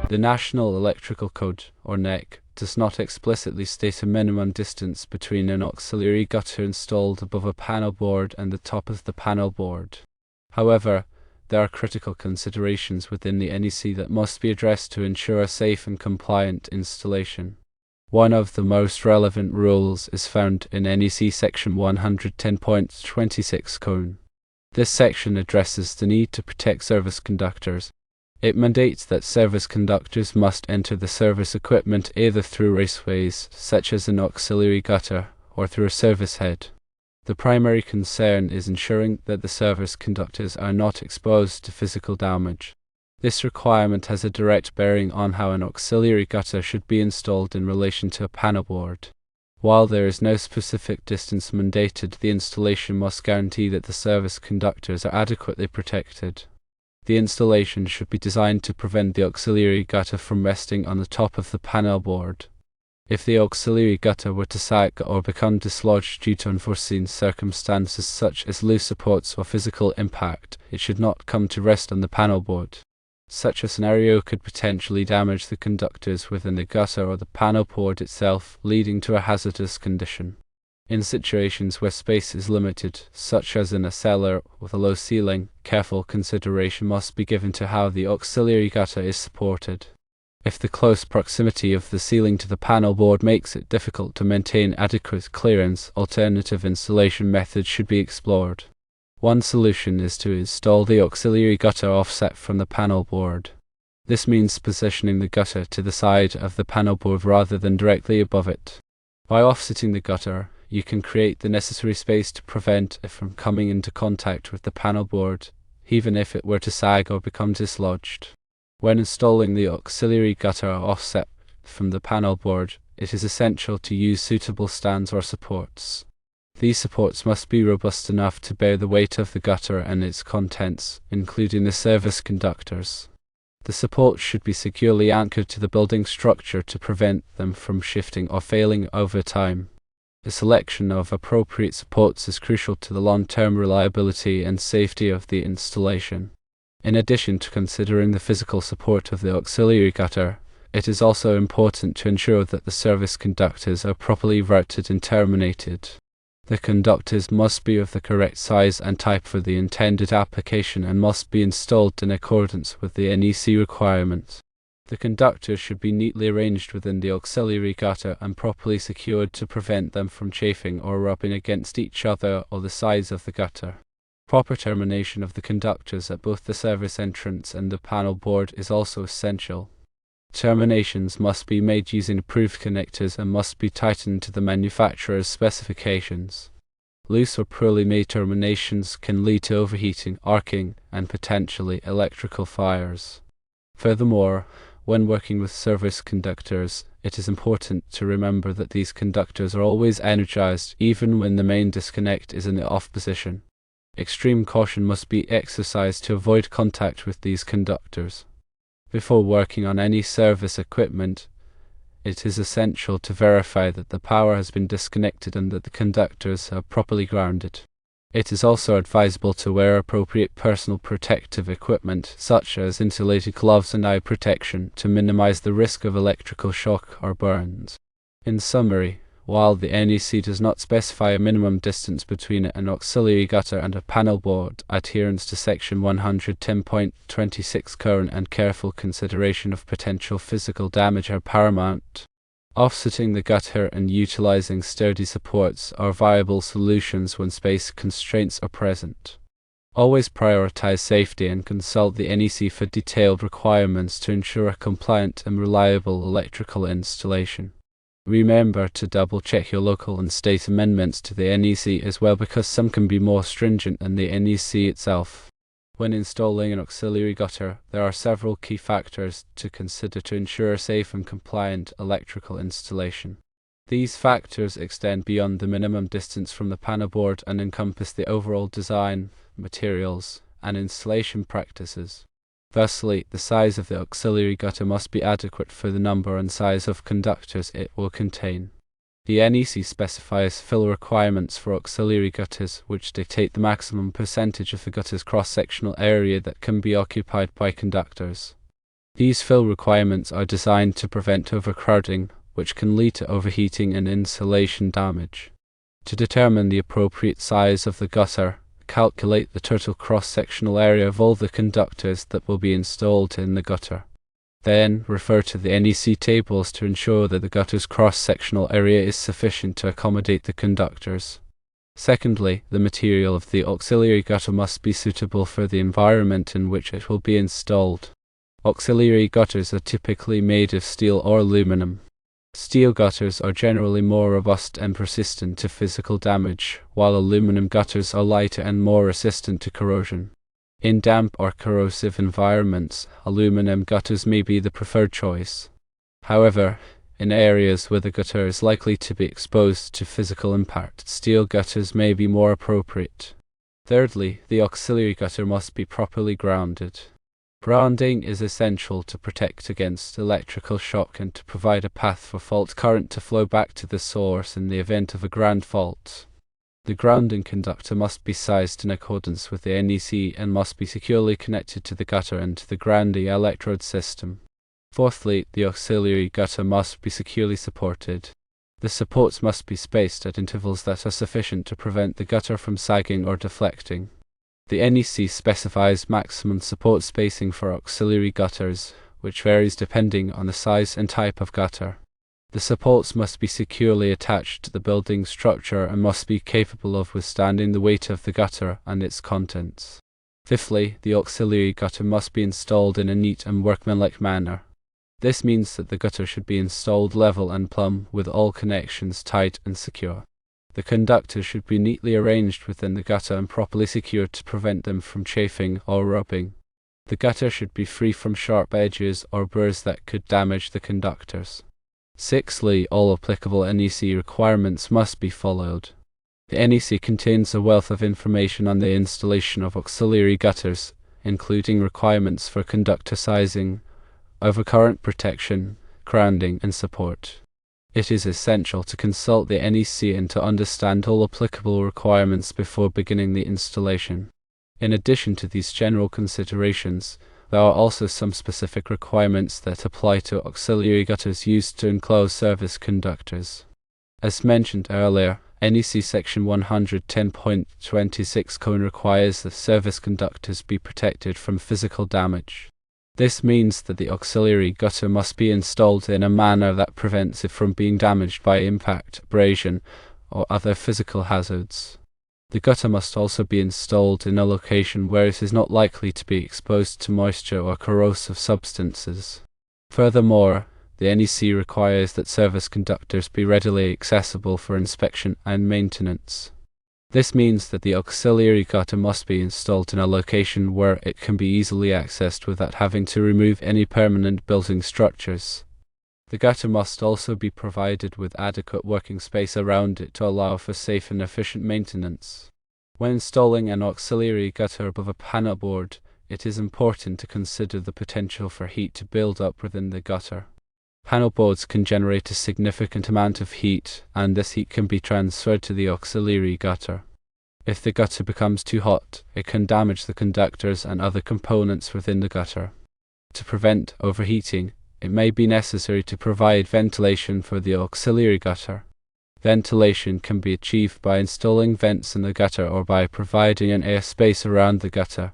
The National Electrical Code, or NEC, does not explicitly state a minimum distance between an auxiliary gutter installed above a panel board and the top of the panel board. However, there are critical considerations within the NEC that must be addressed to ensure a safe and compliant installation. One of the most relevant rules is found in NEC section 110.26 Cone. This section addresses the need to protect service conductors. It mandates that service conductors must enter the service equipment either through raceways, such as an auxiliary gutter, or through a service head. The primary concern is ensuring that the service conductors are not exposed to physical damage. This requirement has a direct bearing on how an auxiliary gutter should be installed in relation to a panel board. While there is no specific distance mandated, the installation must guarantee that the service conductors are adequately protected. The installation should be designed to prevent the auxiliary gutter from resting on the top of the panel board. If the auxiliary gutter were to sag or become dislodged due to unforeseen circumstances such as loose supports or physical impact, it should not come to rest on the panel board. Such a scenario could potentially damage the conductors within the gutter or the panel board itself, leading to a hazardous condition. In situations where space is limited, such as in a cellar with a low ceiling, careful consideration must be given to how the auxiliary gutter is supported. If the close proximity of the ceiling to the panel board makes it difficult to maintain adequate clearance, alternative installation methods should be explored. One solution is to install the auxiliary gutter offset from the panel board. This means positioning the gutter to the side of the panel board rather than directly above it. By offsetting the gutter, you can create the necessary space to prevent it from coming into contact with the panel board, even if it were to sag or become dislodged. When installing the auxiliary gutter offset from the panel board, it is essential to use suitable stands or supports. These supports must be robust enough to bear the weight of the gutter and its contents, including the service conductors. The supports should be securely anchored to the building structure to prevent them from shifting or failing over time. The selection of appropriate supports is crucial to the long-term reliability and safety of the installation. In addition to considering the physical support of the auxiliary gutter, it is also important to ensure that the service conductors are properly routed and terminated. The conductors must be of the correct size and type for the intended application and must be installed in accordance with the NEC requirements. The conductors should be neatly arranged within the auxiliary gutter and properly secured to prevent them from chafing or rubbing against each other or the sides of the gutter. Proper termination of the conductors at both the service entrance and the panel board is also essential. Terminations must be made using approved connectors and must be tightened to the manufacturer's specifications. Loose or poorly made terminations can lead to overheating, arcing, and potentially electrical fires. Furthermore, when working with service conductors, it is important to remember that these conductors are always energized even when the main disconnect is in the off position. Extreme caution must be exercised to avoid contact with these conductors. Before working on any service equipment, it is essential to verify that the power has been disconnected and that the conductors are properly grounded. It is also advisable to wear appropriate personal protective equipment, such as insulated gloves and eye protection, to minimize the risk of electrical shock or burns. In summary, while the NEC does not specify a minimum distance between an auxiliary gutter and a panel board, adherence to section 110.26 current and careful consideration of potential physical damage are paramount. Offsetting the gutter and utilizing sturdy supports are viable solutions when space constraints are present. Always prioritize safety and consult the NEC for detailed requirements to ensure a compliant and reliable electrical installation. Remember to double-check your local and state amendments to the NEC as well, because some can be more stringent than the NEC itself. When installing an auxiliary gutter, there are several key factors to consider to ensure a safe and compliant electrical installation. These factors extend beyond the minimum distance from the panel board and encompass the overall design, materials, and installation practices. Firstly, the size of the auxiliary gutter must be adequate for the number and size of conductors it will contain. The NEC specifies fill requirements for auxiliary gutters, which dictate the maximum percentage of the gutter's cross-sectional area that can be occupied by conductors. These fill requirements are designed to prevent overcrowding, which can lead to overheating and insulation damage. To determine the appropriate size of the gutter, calculate the total cross-sectional area of all the conductors that will be installed in the gutter. Then, refer to the NEC tables to ensure that the gutter's cross-sectional area is sufficient to accommodate the conductors. Secondly, the material of the auxiliary gutter must be suitable for the environment in which it will be installed. Auxiliary gutters are typically made of steel or aluminum. Steel gutters are generally more robust and persistent to physical damage, while aluminum gutters are lighter and more resistant to corrosion. In damp or corrosive environments, aluminum gutters may be the preferred choice. However, in areas where the gutter is likely to be exposed to physical impact, steel gutters may be more appropriate. Thirdly, the auxiliary gutter must be properly grounded. Grounding is essential to protect against electrical shock and to provide a path for fault current to flow back to the source in the event of a ground fault. The grounding conductor must be sized in accordance with the NEC and must be securely connected to the gutter and to the grounding electrode system. Fourthly, the auxiliary gutter must be securely supported. The supports must be spaced at intervals that are sufficient to prevent the gutter from sagging or deflecting. The NEC specifies maximum support spacing for auxiliary gutters, which varies depending on the size and type of gutter. The supports must be securely attached to the building structure and must be capable of withstanding the weight of the gutter and its contents. Fifthly, the auxiliary gutter must be installed in a neat and workmanlike manner. This means that the gutter should be installed level and plumb, with all connections tight and secure. The conductors should be neatly arranged within the gutter and properly secured to prevent them from chafing or rubbing. The gutter should be free from sharp edges or burrs that could damage the conductors. Sixthly, all applicable NEC requirements must be followed. The NEC contains a wealth of information on the installation of auxiliary gutters, including requirements for conductor sizing, overcurrent protection, grounding, and support. It is essential to consult the NEC and to understand all applicable requirements before beginning the installation. In addition to these general considerations, there are also some specific requirements that apply to auxiliary gutters used to enclose service conductors. As mentioned earlier, NEC Section 110.26 code requires that service conductors be protected from physical damage. This means that the auxiliary gutter must be installed in a manner that prevents it from being damaged by impact, abrasion, or other physical hazards. The gutter must also be installed in a location where it is not likely to be exposed to moisture or corrosive substances. Furthermore, the NEC requires that service conductors be readily accessible for inspection and maintenance. This means that the auxiliary gutter must be installed in a location where it can be easily accessed without having to remove any permanent building structures. The gutter must also be provided with adequate working space around it to allow for safe and efficient maintenance. When installing an auxiliary gutter above a panel board, it is important to consider the potential for heat to build up within the gutter. Panel boards can generate a significant amount of heat, and this heat can be transferred to the auxiliary gutter. If the gutter becomes too hot, it can damage the conductors and other components within the gutter. To prevent overheating, it may be necessary to provide ventilation for the auxiliary gutter. Ventilation can be achieved by installing vents in the gutter or by providing an air space around the gutter.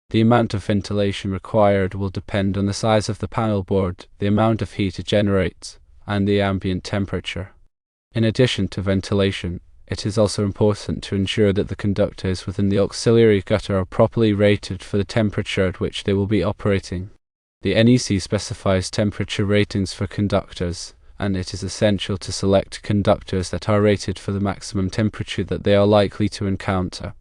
The amount of ventilation required will depend on the size of the panel board, the amount of heat it generates, and the ambient temperature. In addition to ventilation, it is also important to ensure that the conductors within the auxiliary gutter are properly rated for the temperature at which they will be operating. The NEC specifies temperature ratings for conductors, and it is essential to select conductors that are rated for the maximum temperature that they are likely to encounter.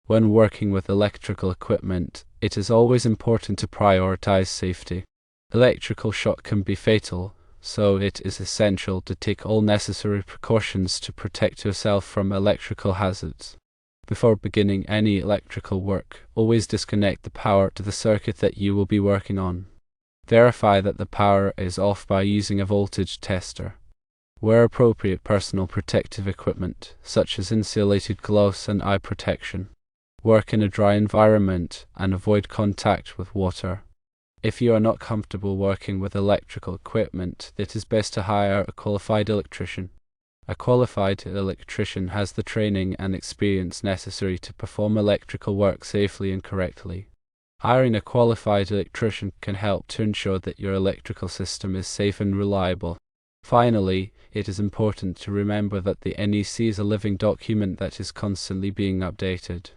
When working with electrical equipment, it is always important to prioritize safety. Electrical shock can be fatal, so it is essential to take all necessary precautions to protect yourself from electrical hazards. Before beginning any electrical work, always disconnect the power to the circuit that you will be working on. Verify that the power is off by using a voltage tester. Wear appropriate personal protective equipment, such as insulated gloves and eye protection. Work in a dry environment and avoid contact with water. If you are not comfortable working with electrical equipment, it is best to hire a qualified electrician. A qualified electrician has the training and experience necessary to perform electrical work safely and correctly. Hiring a qualified electrician can help to ensure that your electrical system is safe and reliable. Finally, it is important to remember that the NEC is a living document that is constantly being updated.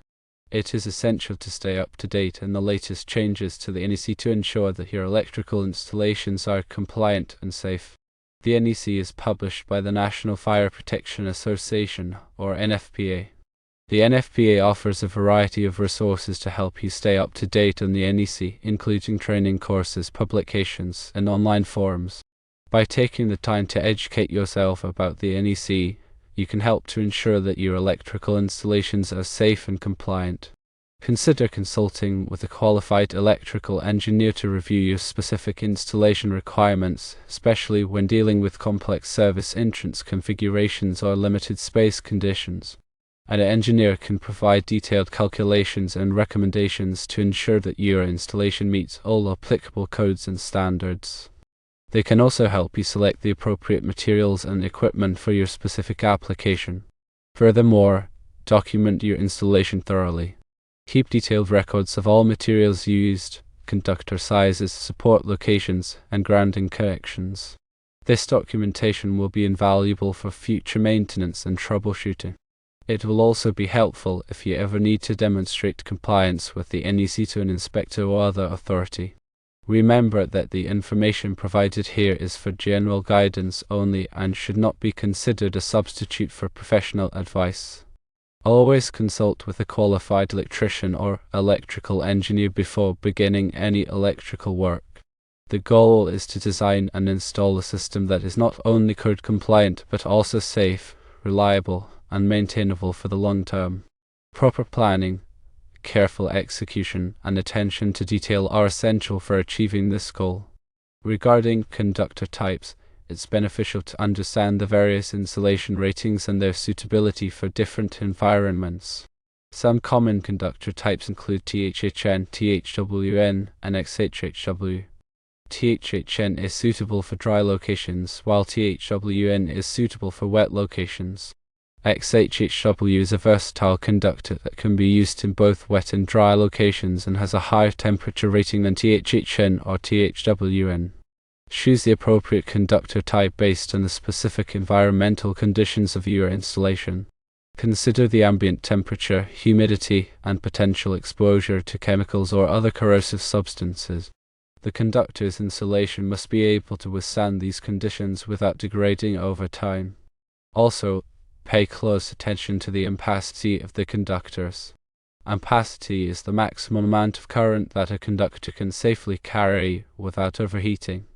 It is essential to stay up to date on the latest changes to the NEC to ensure that your electrical installations are compliant and safe. The NEC is published by the National Fire Protection Association, or NFPA. The NFPA offers a variety of resources to help you stay up to date on the NEC, including training courses, publications, and online forums. By taking the time to educate yourself about the NEC, you can help to ensure that your electrical installations are safe and compliant. Consider consulting with a qualified electrical engineer to review your specific installation requirements, especially when dealing with complex service entrance configurations or limited space conditions. An engineer can provide detailed calculations and recommendations to ensure that your installation meets all applicable codes and standards. They can also help you select the appropriate materials and equipment for your specific application. Furthermore, document your installation thoroughly. Keep detailed records of all materials used, conductor sizes, support locations, and grounding connections. This documentation will be invaluable for future maintenance and troubleshooting. It will also be helpful if you ever need to demonstrate compliance with the NEC to an inspector or other authority. Remember that the information provided here is for general guidance only and should not be considered a substitute for professional advice. Always consult with a qualified electrician or electrical engineer before beginning any electrical work. The goal is to design and install a system that is not only code compliant but also safe, reliable, and maintainable for the long term. Proper planning, careful execution, and attention to detail are essential for achieving this goal. Regarding conductor types, it's beneficial to understand the various insulation ratings and their suitability for different environments. Some common conductor types include THHN, THWN, and XHHW. THHN is suitable for dry locations, while THWN is suitable for wet locations. XHHW is a versatile conductor that can be used in both wet and dry locations and has a higher temperature rating than THHN or THWN. Choose the appropriate conductor type based on the specific environmental conditions of your installation. Consider the ambient temperature, humidity, and potential exposure to chemicals or other corrosive substances. The conductor's insulation must be able to withstand these conditions without degrading over time. Also, pay close attention to the ampacity of the conductors. Ampacity is the maximum amount of current that a conductor can safely carry without overheating.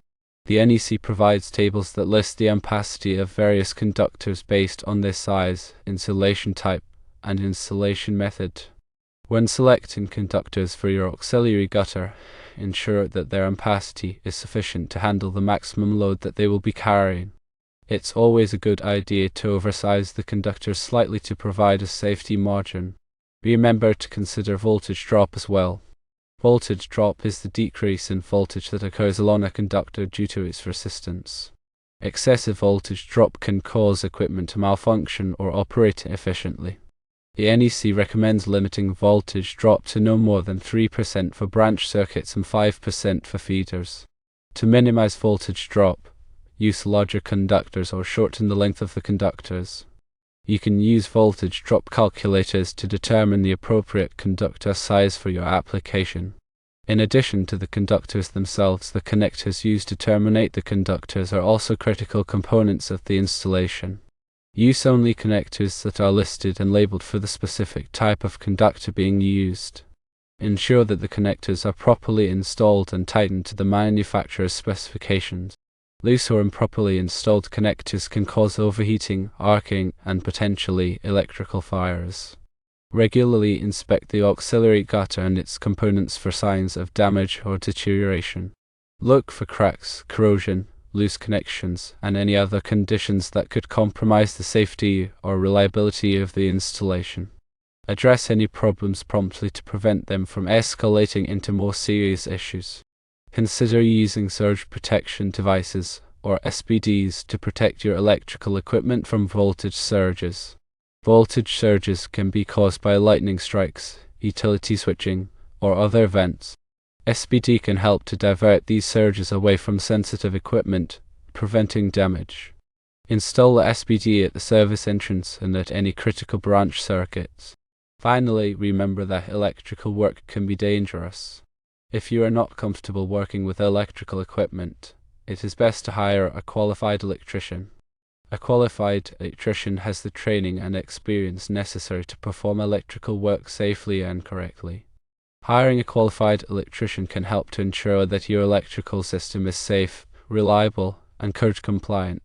The NEC provides tables that list the ampacity of various conductors based on their size, insulation type, and installation method. When selecting conductors for your auxiliary gutter, ensure that their ampacity is sufficient to handle the maximum load that they will be carrying. It's always a good idea to oversize the conductors slightly to provide a safety margin. Remember to consider voltage drop as well. Voltage drop is the decrease in voltage that occurs along a conductor due to its resistance. Excessive voltage drop can cause equipment to malfunction or operate inefficiently. The NEC recommends limiting voltage drop to no more than 3% for branch circuits and 5% for feeders. To minimize voltage drop, use larger conductors or shorten the length of the conductors. You can use voltage drop calculators to determine the appropriate conductor size for your application. In addition to the conductors themselves, the connectors used to terminate the conductors are also critical components of the installation. Use only connectors that are listed and labeled for the specific type of conductor being used. Ensure that the connectors are properly installed and tightened to the manufacturer's specifications. Loose or improperly installed connectors can cause overheating, arcing, and potentially electrical fires. Regularly inspect the auxiliary gutter and its components for signs of damage or deterioration. Look for cracks, corrosion, loose connections, and any other conditions that could compromise the safety or reliability of the installation. Address any problems promptly to prevent them from escalating into more serious issues. Consider using surge protection devices, or SPDs, to protect your electrical equipment from voltage surges. Voltage surges can be caused by lightning strikes, utility switching, or other events. SPD can help to divert these surges away from sensitive equipment, preventing damage. Install the SPD at the service entrance and at any critical branch circuits. Finally, remember that electrical work can be dangerous. If you are not comfortable working with electrical equipment, it is best to hire a qualified electrician. A qualified electrician has the training and experience necessary to perform electrical work safely and correctly. Hiring a qualified electrician can help to ensure that your electrical system is safe, reliable, and code compliant.